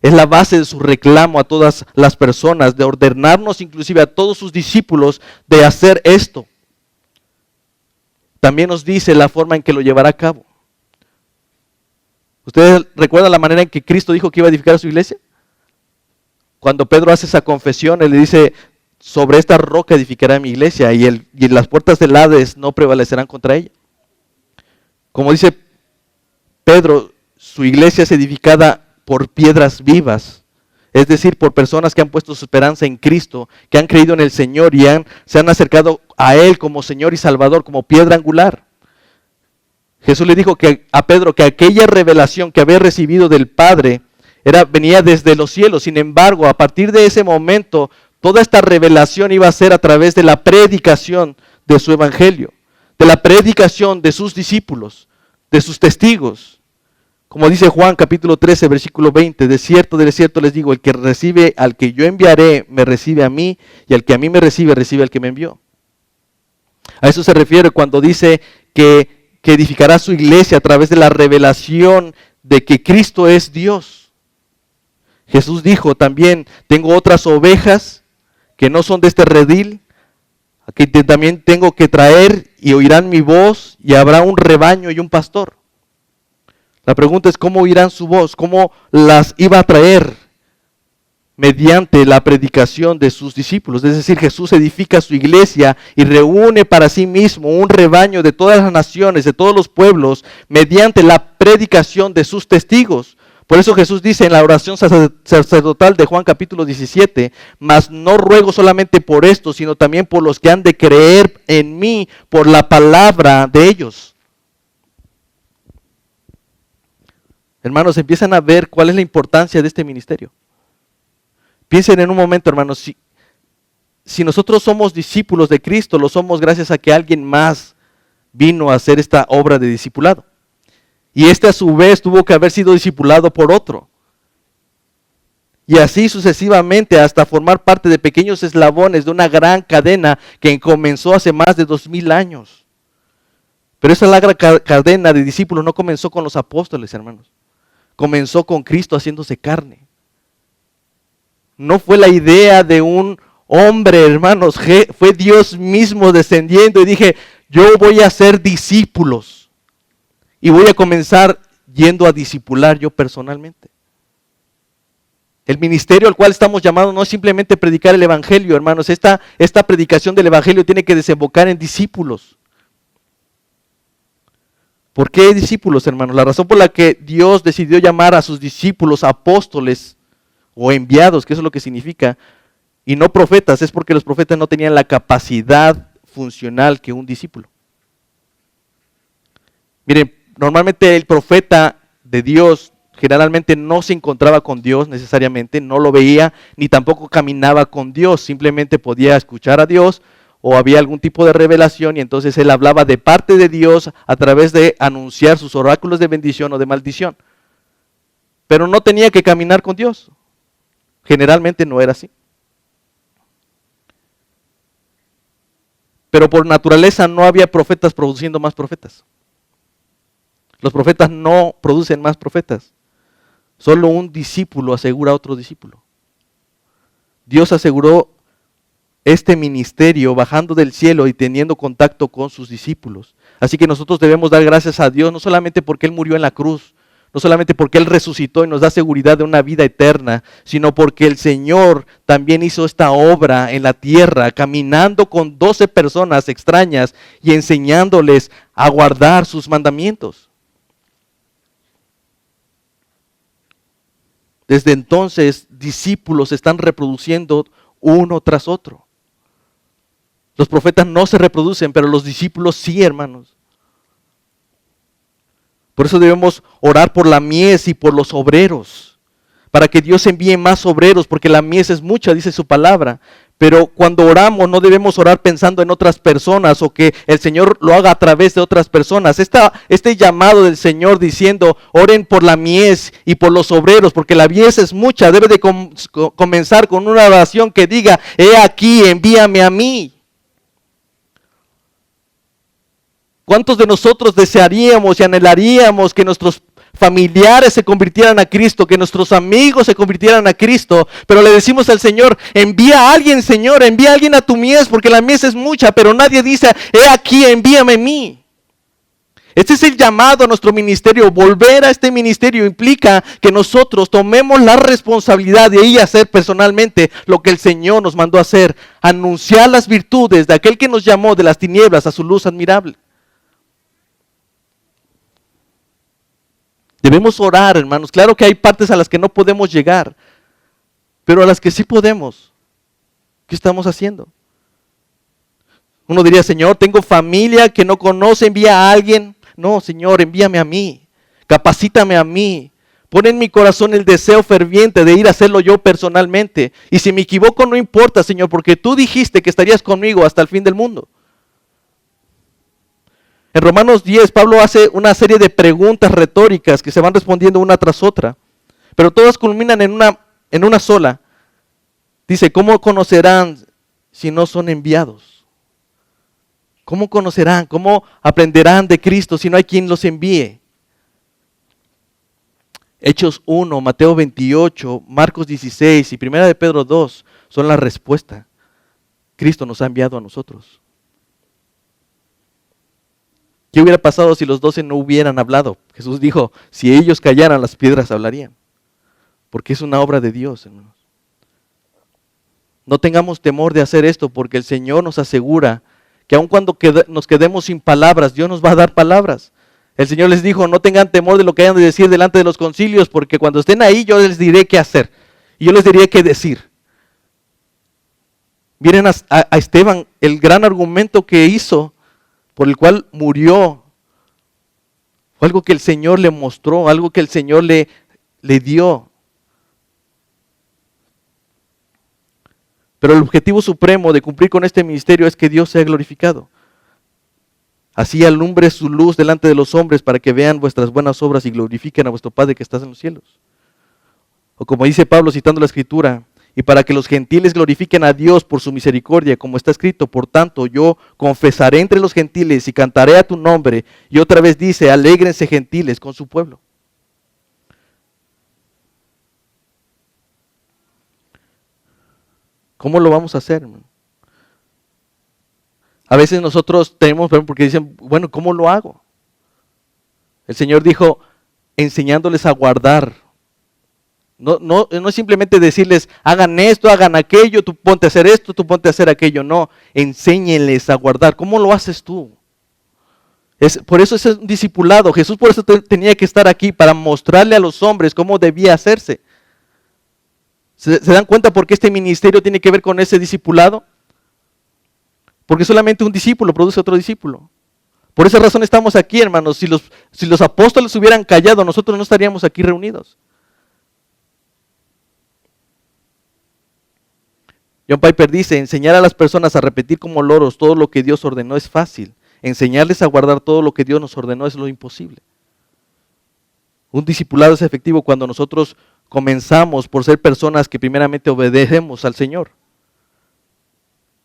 es la base de su reclamo a todas las personas, de ordenarnos inclusive a todos sus discípulos de hacer esto. También nos dice la forma en que lo llevará a cabo. ¿Ustedes recuerdan la manera en que Cristo dijo que iba a edificar a su iglesia? Cuando Pedro hace esa confesión, él le dice, sobre esta roca edificará mi iglesia y las puertas del Hades no prevalecerán contra ella. Como dice Pedro, su iglesia es edificada por piedras vivas, es decir, por personas que han puesto su esperanza en Cristo, que han creído en el Señor y se han acercado a Él como Señor y Salvador, como piedra angular. Jesús le dijo a Pedro que aquella revelación que había recibido del Padre venía desde los cielos. Sin embargo, a partir de ese momento, toda esta revelación iba a ser a través de la predicación de su evangelio, de la predicación de sus discípulos, de sus testigos. Como dice Juan capítulo 13, versículo 20, de cierto les digo, el que recibe al que yo enviaré, me recibe a mí, y al que a mí me recibe, recibe al que me envió. A eso se refiere cuando dice que edificará su iglesia a través de la revelación de que Cristo es Dios. Jesús dijo también, tengo otras ovejas que no son de este redil, a que también tengo que traer y oirán mi voz y habrá un rebaño y un pastor. La pregunta es cómo oirán su voz, cómo las iba a traer mediante la predicación de sus discípulos. Es decir, Jesús edifica su iglesia y reúne para sí mismo un rebaño de todas las naciones, de todos los pueblos, mediante la predicación de sus testigos. Por eso Jesús dice en la oración sacerdotal de Juan capítulo 17, mas no ruego solamente por esto, sino también por los que han de creer en mí por la palabra de ellos. Hermanos, empiezan a ver cuál es la importancia de este ministerio. Piensen en un momento, hermanos, si nosotros somos discípulos de Cristo, lo somos gracias a que alguien más vino a hacer esta obra de discipulado. Y este a su vez tuvo que haber sido discipulado por otro. Y así sucesivamente hasta formar parte de pequeños eslabones de una gran cadena que comenzó hace más de 2000 años. Pero esa larga cadena de discípulos no comenzó con los apóstoles, hermanos. Comenzó con Cristo haciéndose carne. No fue la idea de un hombre, hermanos, fue Dios mismo descendiendo y dije, yo voy a ser discípulos y voy a comenzar yendo a discipular yo personalmente. El ministerio al cual estamos llamados no es simplemente predicar el evangelio, hermanos, esta predicación del evangelio tiene que desembocar en discípulos. ¿Por qué discípulos, hermanos? La razón por la que Dios decidió llamar a sus discípulos apóstoles o enviados, que eso es lo que significa, y no profetas, es porque los profetas no tenían la capacidad funcional que un discípulo. Miren, normalmente el profeta de Dios generalmente no se encontraba con Dios necesariamente, no lo veía, ni tampoco caminaba con Dios, simplemente podía escuchar a Dios, o había algún tipo de revelación y entonces él hablaba de parte de Dios a través de anunciar sus oráculos de bendición o de maldición. Pero no tenía que caminar con Dios. Generalmente no era así. Pero por naturaleza no había profetas produciendo más profetas. Los profetas no producen más profetas. Solo un discípulo asegura a otro discípulo. Dios aseguró este ministerio bajando del cielo y teniendo contacto con sus discípulos. Así que nosotros debemos dar gracias a Dios, no solamente porque Él murió en la cruz, no solamente porque Él resucitó y nos da seguridad de una vida eterna, sino porque el Señor también hizo esta obra en la tierra, caminando con 12 personas extrañas y enseñándoles a guardar sus mandamientos. Desde entonces, discípulos se están reproduciendo uno tras otro. Los profetas no se reproducen, pero los discípulos sí, hermanos. Por eso debemos orar por la mies y por los obreros, para que Dios envíe más obreros, porque la mies es mucha, dice su palabra. Pero cuando oramos no debemos orar pensando en otras personas o que el Señor lo haga a través de otras personas. Este llamado del Señor diciendo, oren por la mies y por los obreros, porque la mies es mucha, debe de comenzar con una oración que diga, he aquí, envíame a mí. ¿Cuántos de nosotros desearíamos y anhelaríamos que nuestros familiares se convirtieran a Cristo, que nuestros amigos se convirtieran a Cristo? Pero le decimos al Señor, envía a alguien, Señor, envía a alguien a tu mies, porque la mies es mucha, pero nadie dice, he aquí, envíame a mí. Este es el llamado a nuestro ministerio. Volver a este ministerio implica que nosotros tomemos la responsabilidad de ir a hacer personalmente lo que el Señor nos mandó a hacer, anunciar las virtudes de aquel que nos llamó de las tinieblas a su luz admirable. Debemos orar, hermanos. Claro que hay partes a las que no podemos llegar, pero a las que sí podemos. ¿Qué estamos haciendo? Uno diría, Señor, tengo familia que no conoce, envía a alguien. No, Señor, envíame a mí, capacítame a mí. Pon en mi corazón el deseo ferviente de ir a hacerlo yo personalmente. Y si me equivoco, no importa, Señor, porque tú dijiste que estarías conmigo hasta el fin del mundo. En Romanos 10, Pablo hace una serie de preguntas retóricas que se van respondiendo una tras otra, pero todas culminan en una sola. Dice, ¿cómo conocerán si no son enviados? ¿Cómo conocerán? ¿Cómo aprenderán de Cristo si no hay quien los envíe? Hechos 1, Mateo 28, Marcos 16 y 1 de Pedro 2 son la respuesta. Cristo nos ha enviado a nosotros. ¿Qué hubiera pasado si los 12 no hubieran hablado? Jesús dijo, si ellos callaran, las piedras hablarían. Porque es una obra de Dios, hermanos. No tengamos temor de hacer esto, porque el Señor nos asegura que aun cuando nos quedemos sin palabras, Dios nos va a dar palabras. El Señor les dijo, no tengan temor de lo que hayan de decir delante de los concilios, porque cuando estén ahí yo les diré qué hacer. Y yo les diré qué decir. Miren a Esteban, el gran argumento que hizo, por el cual murió, fue algo que el Señor le mostró, algo que el Señor le dio. Pero el objetivo supremo de cumplir con este ministerio es que Dios sea glorificado. Así alumbre su luz delante de los hombres para que vean vuestras buenas obras y glorifiquen a vuestro Padre que estás en los cielos. O como dice Pablo citando la Escritura, y para que los gentiles glorifiquen a Dios por su misericordia, como está escrito, por tanto yo confesaré entre los gentiles y cantaré a tu nombre. Y otra vez dice, alégrense gentiles con su pueblo. ¿Cómo lo vamos a hacer, hermano? A veces nosotros tenemos, porque dicen, bueno, ¿cómo lo hago? El Señor dijo, enseñándoles a guardar. No es simplemente decirles, hagan esto, hagan aquello, tú ponte a hacer esto, tú ponte a hacer aquello. No, enséñenles a guardar. ¿Cómo lo haces tú? Por eso es un discipulado. Jesús por eso tenía que estar aquí, para mostrarle a los hombres cómo debía hacerse. ¿Se dan cuenta por qué este ministerio tiene que ver con ese discipulado? Porque solamente un discípulo produce otro discípulo. Por esa razón estamos aquí, hermanos. Si los apóstoles hubieran callado, nosotros no estaríamos aquí reunidos. John Piper dice, enseñar a las personas a repetir como loros todo lo que Dios ordenó es fácil. Enseñarles a guardar todo lo que Dios nos ordenó es lo imposible. Un discipulado es efectivo cuando nosotros comenzamos por ser personas que primeramente obedecemos al Señor.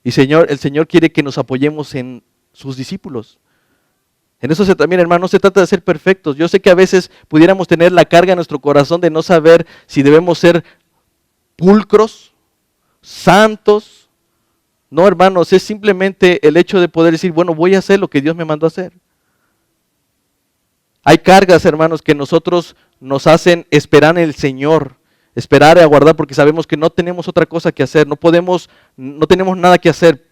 Y el Señor quiere que nos apoyemos en sus discípulos. En eso también, hermano, no se trata de ser perfectos. Yo sé que a veces pudiéramos tener la carga en nuestro corazón de no saber si debemos ser pulcros, santos. No, hermanos, es simplemente el hecho de poder decir, bueno, voy a hacer lo que Dios me mandó a hacer. Hay cargas, hermanos, que nosotros nos hacen esperar en el Señor, esperar y aguardar porque sabemos que no tenemos otra cosa que hacer, no tenemos nada que hacer,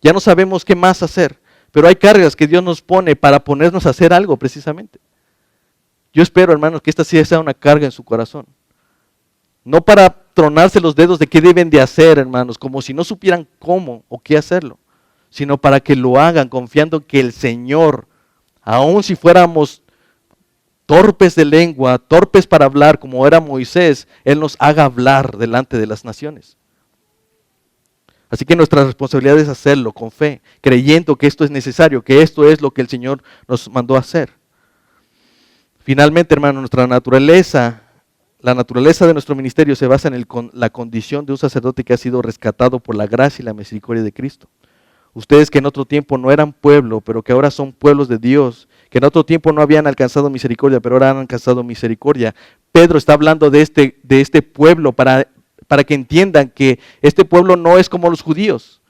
ya no sabemos qué más hacer, pero hay cargas que Dios nos pone para ponernos a hacer algo precisamente. Yo espero, hermanos, que esta sí sea una carga en su corazón. No para tronarse los dedos de qué deben de hacer, hermanos, como si no supieran cómo o qué hacerlo, sino para que lo hagan confiando que el Señor, aun si fuéramos torpes de lengua, torpes para hablar como era Moisés, Él nos haga hablar delante de las naciones. Así que nuestra responsabilidad es hacerlo con fe, creyendo que esto es necesario, que esto es lo que el Señor nos mandó a hacer. Finalmente, hermano, la naturaleza de nuestro ministerio se basa en la condición de un sacerdote que ha sido rescatado por la gracia y la misericordia de Cristo. Ustedes que en otro tiempo no eran pueblo, pero que ahora son pueblos de Dios, que en otro tiempo no habían alcanzado misericordia, pero ahora han alcanzado misericordia. Pedro está hablando de este pueblo para que entiendan que este pueblo no es como los judíos.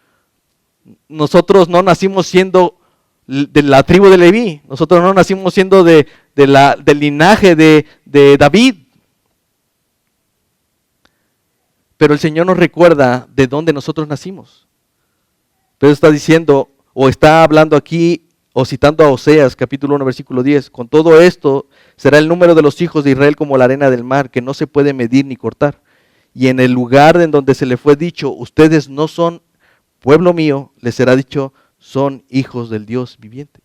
Nosotros no nacimos siendo de la tribu de Leví, nosotros no nacimos siendo del linaje de David. Pero el Señor nos recuerda de dónde nosotros nacimos. Pedro está diciendo, o está hablando aquí O citando a Oseas, capítulo 1, versículo 10, con todo esto será el número de los hijos de Israel como la arena del mar, que no se puede medir ni cortar. Y en el lugar en donde se le fue dicho, ustedes no son pueblo mío, les será dicho, son hijos del Dios viviente.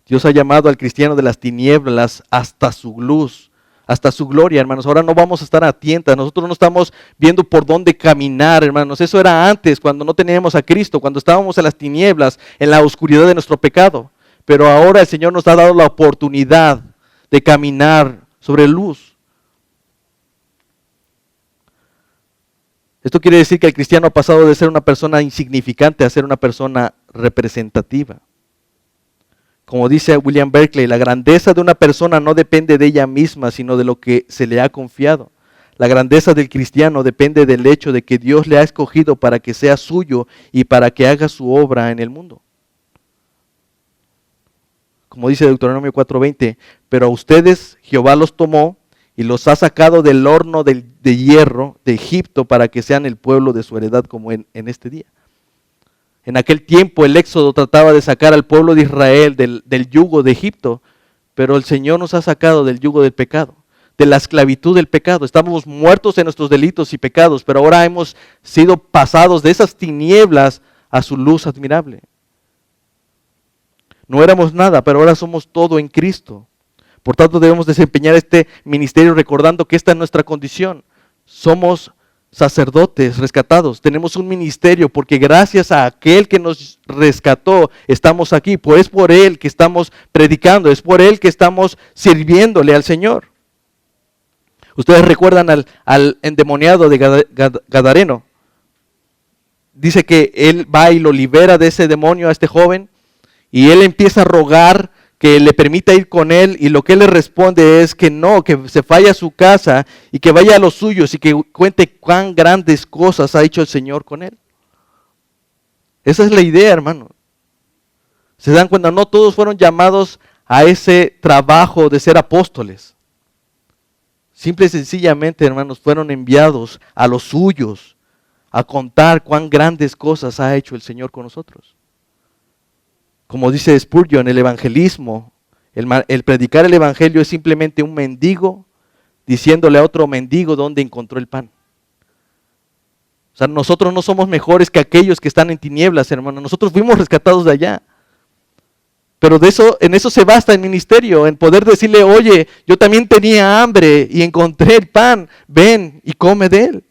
Dios ha llamado al cristiano de las tinieblas hasta su luz, hasta su gloria, hermanos. Ahora no vamos a estar a tientas, nosotros no estamos viendo por dónde caminar, hermanos. Eso era antes, cuando no teníamos a Cristo, cuando estábamos en las tinieblas, en la oscuridad de nuestro pecado. Pero ahora el Señor nos ha dado la oportunidad de caminar sobre luz. Esto quiere decir que el cristiano ha pasado de ser una persona insignificante a ser una persona representativa. Como dice William Berkeley, la grandeza de una persona no depende de ella misma, sino de lo que se le ha confiado. La grandeza del cristiano depende del hecho de que Dios le ha escogido para que sea suyo y para que haga su obra en el mundo. Como dice Deuteronomio 4:20, pero a ustedes Jehová los tomó y los ha sacado del horno de hierro de Egipto para que sean el pueblo de su heredad como en este día. En aquel tiempo el Éxodo trataba de sacar al pueblo de Israel del yugo de Egipto, pero el Señor nos ha sacado del yugo del pecado, de la esclavitud del pecado. Estábamos muertos en nuestros delitos y pecados, pero ahora hemos sido pasados de esas tinieblas a su luz admirable. No éramos nada, pero ahora somos todo en Cristo. Por tanto, debemos desempeñar este ministerio recordando que esta es nuestra condición. Somos sacerdotes rescatados, tenemos un ministerio porque gracias a aquel que nos rescató estamos aquí, pues es por Él que estamos predicando, es por Él que estamos sirviéndole al Señor. Ustedes recuerdan al endemoniado de Gadareno. Dice que Él va y lo libera de ese demonio a este joven y Él empieza a rogar que le permita ir con él, y lo que él le responde es que no, que se vaya a su casa y que vaya a los suyos y que cuente cuán grandes cosas ha hecho el Señor con él. Esa es la idea, hermano. Se dan cuenta, no todos fueron llamados a ese trabajo de ser apóstoles. Simple y sencillamente, hermanos, fueron enviados a los suyos a contar cuán grandes cosas ha hecho el Señor con nosotros. Como dice Spurgeon, el evangelismo, el predicar el evangelio es simplemente un mendigo diciéndole a otro mendigo dónde encontró el pan. O sea, nosotros no somos mejores que aquellos que están en tinieblas, hermano. Nosotros fuimos rescatados de allá. Pero en eso se basta el ministerio, en poder decirle, oye, yo también tenía hambre y encontré el pan, ven y come de él.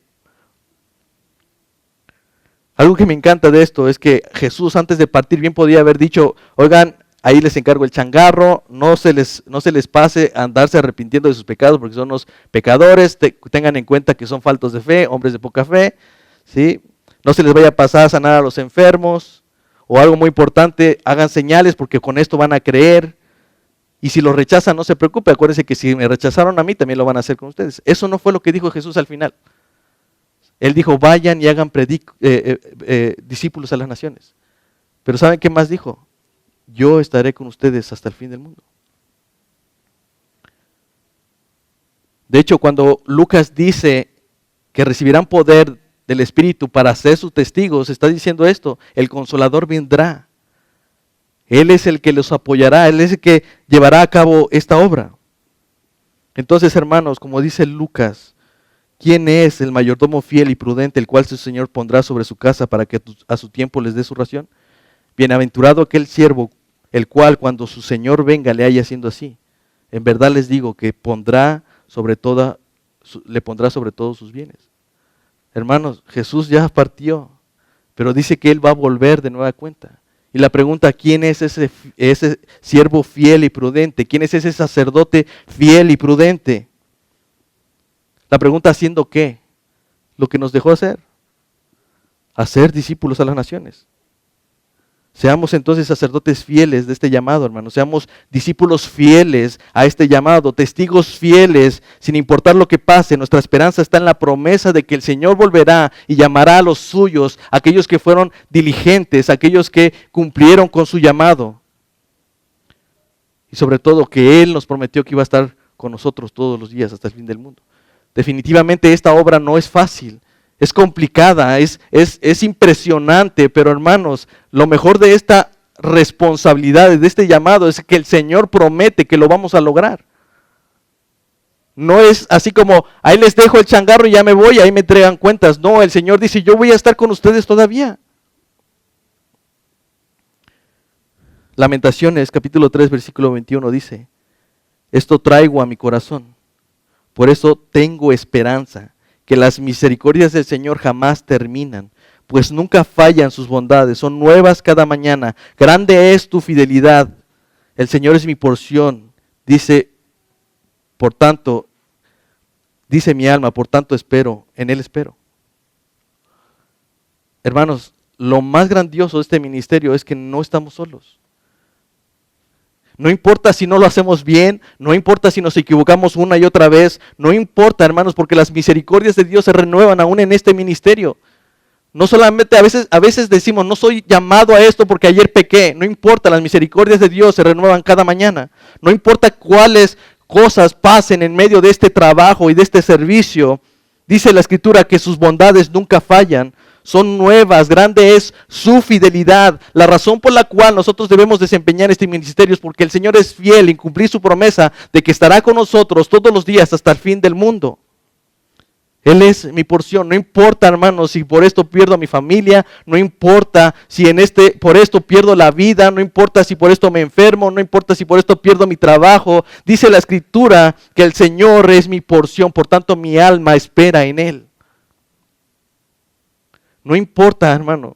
Algo que me encanta de esto es que Jesús antes de partir bien podía haber dicho, oigan, ahí les encargo el changarro, no se les pase a andarse arrepintiendo de sus pecados porque son los pecadores, tengan en cuenta que son faltos de fe, hombres de poca fe, ¿sí? No se les vaya a pasar a sanar a los enfermos, o algo muy importante, hagan señales porque con esto van a creer, y si los rechazan no se preocupe, acuérdense que si me rechazaron a mí también lo van a hacer con ustedes. Eso no fue lo que dijo Jesús al final. Él dijo, vayan y hagan discípulos a las naciones. Pero ¿saben qué más dijo? Yo estaré con ustedes hasta el fin del mundo. De hecho, cuando Lucas dice que recibirán poder del Espíritu para ser sus testigos, está diciendo esto, el Consolador vendrá. Él es el que los apoyará, Él es el que llevará a cabo esta obra. Entonces, hermanos, como dice Lucas, ¿quién es el mayordomo fiel y prudente, el cual su Señor pondrá sobre su casa para que a su tiempo les dé su ración? Bienaventurado aquel siervo, el cual cuando su Señor venga le haya haciendo así. En verdad les digo que le pondrá sobre todos sus bienes. Hermanos, Jesús ya partió, pero dice que Él va a volver de nueva cuenta. Y la pregunta, ¿quién es ese siervo fiel y prudente? ¿Quién es ese sacerdote fiel y prudente? La pregunta, ¿haciendo qué? Lo que nos dejó hacer discípulos a las naciones. Seamos entonces sacerdotes fieles de este llamado, hermanos. Seamos discípulos fieles a este llamado, testigos fieles, sin importar lo que pase. Nuestra esperanza está en la promesa de que el Señor volverá y llamará a los suyos, aquellos que fueron diligentes, aquellos que cumplieron con su llamado. Y sobre todo que Él nos prometió que iba a estar con nosotros todos los días hasta el fin del mundo. Definitivamente esta obra no es fácil. es complicada, es impresionante, pero hermanos, lo mejor de esta responsabilidad, de este llamado, es que el Señor promete que lo vamos a lograr. No es así como, ahí les dejo el changarro y ya me voy, ahí me entregan cuentas. No, el Señor dice, yo voy a estar con ustedes todavía. Lamentaciones, capítulo 3, versículo 21 dice, esto traigo a mi corazón, por eso tengo esperanza, que las misericordias del Señor jamás terminan, pues nunca fallan sus bondades, son nuevas cada mañana, grande es tu fidelidad, el Señor es mi porción, dice, por tanto, dice mi alma, por tanto espero, en Él espero. Hermanos, lo más grandioso de este ministerio es que no estamos solos. No importa si no lo hacemos bien, no importa si nos equivocamos una y otra vez, no importa, hermanos, porque las misericordias de Dios se renuevan aún en este ministerio. No solamente a veces decimos, no soy llamado a esto porque ayer pequé, no importa, las misericordias de Dios se renuevan cada mañana. No importa cuáles cosas pasen en medio de este trabajo y de este servicio, dice la Escritura que sus bondades nunca fallan. Son nuevas, grande es su fidelidad. La razón por la cual nosotros debemos desempeñar este ministerio es porque el Señor es fiel en cumplir su promesa de que estará con nosotros todos los días hasta el fin del mundo. Él es mi porción, no importa, hermanos, si por esto pierdo a mi familia, no importa si por esto pierdo la vida, no importa si por esto me enfermo, no importa si por esto pierdo mi trabajo. Dice la Escritura que el Señor es mi porción, por tanto mi alma espera en Él. No importa, hermano.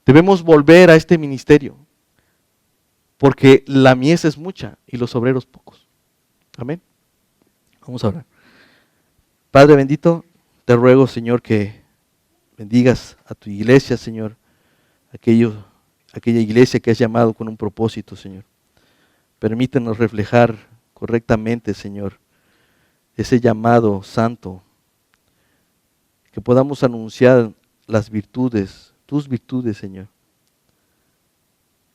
Debemos volver a este ministerio. Porque la mies es mucha y los obreros pocos. Amén. Vamos a orar. Padre bendito, te ruego, Señor, que bendigas a tu iglesia, Señor. Aquella iglesia que has llamado con un propósito, Señor. Permítenos reflejar correctamente, Señor, ese llamado santo. Que podamos anunciar las virtudes, tus virtudes, Señor.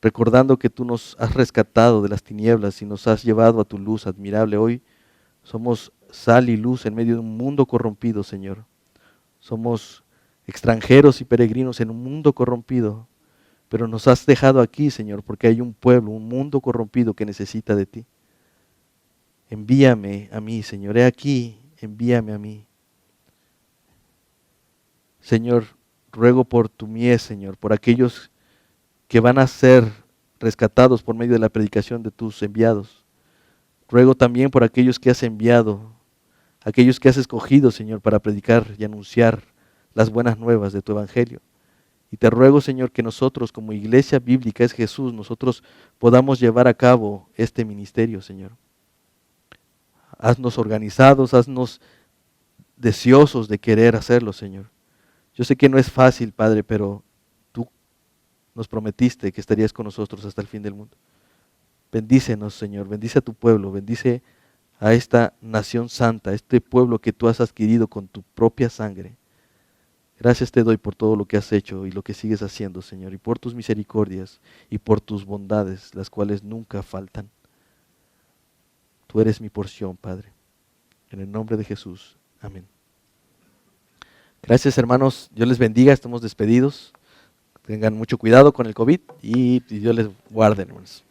Recordando que tú nos has rescatado de las tinieblas y nos has llevado a tu luz admirable. Hoy somos sal y luz en medio de un mundo corrompido, Señor. Somos extranjeros y peregrinos en un mundo corrompido. Pero nos has dejado aquí, Señor, porque hay un pueblo, un mundo corrompido que necesita de ti. Envíame a mí, Señor. He aquí, envíame a mí. Señor, ruego por tu mies, Señor, por aquellos que van a ser rescatados por medio de la predicación de tus enviados. Ruego también por aquellos que has enviado, aquellos que has escogido, Señor, para predicar y anunciar las buenas nuevas de tu evangelio. Y te ruego, Señor, que nosotros como iglesia bíblica es Jesús, nosotros podamos llevar a cabo este ministerio, Señor. Haznos organizados, haznos deseosos de querer hacerlo, Señor. Yo sé que no es fácil, Padre, pero tú nos prometiste que estarías con nosotros hasta el fin del mundo. Bendícenos, Señor, bendice a tu pueblo, bendice a esta nación santa, a este pueblo que tú has adquirido con tu propia sangre. Gracias te doy por todo lo que has hecho y lo que sigues haciendo, Señor, y por tus misericordias y por tus bondades, las cuales nunca faltan. Tú eres mi porción, Padre. En el nombre de Jesús. Amén. Gracias, hermanos. Dios les bendiga. Estamos despedidos. Tengan mucho cuidado con el COVID y Dios les guarde, hermanos.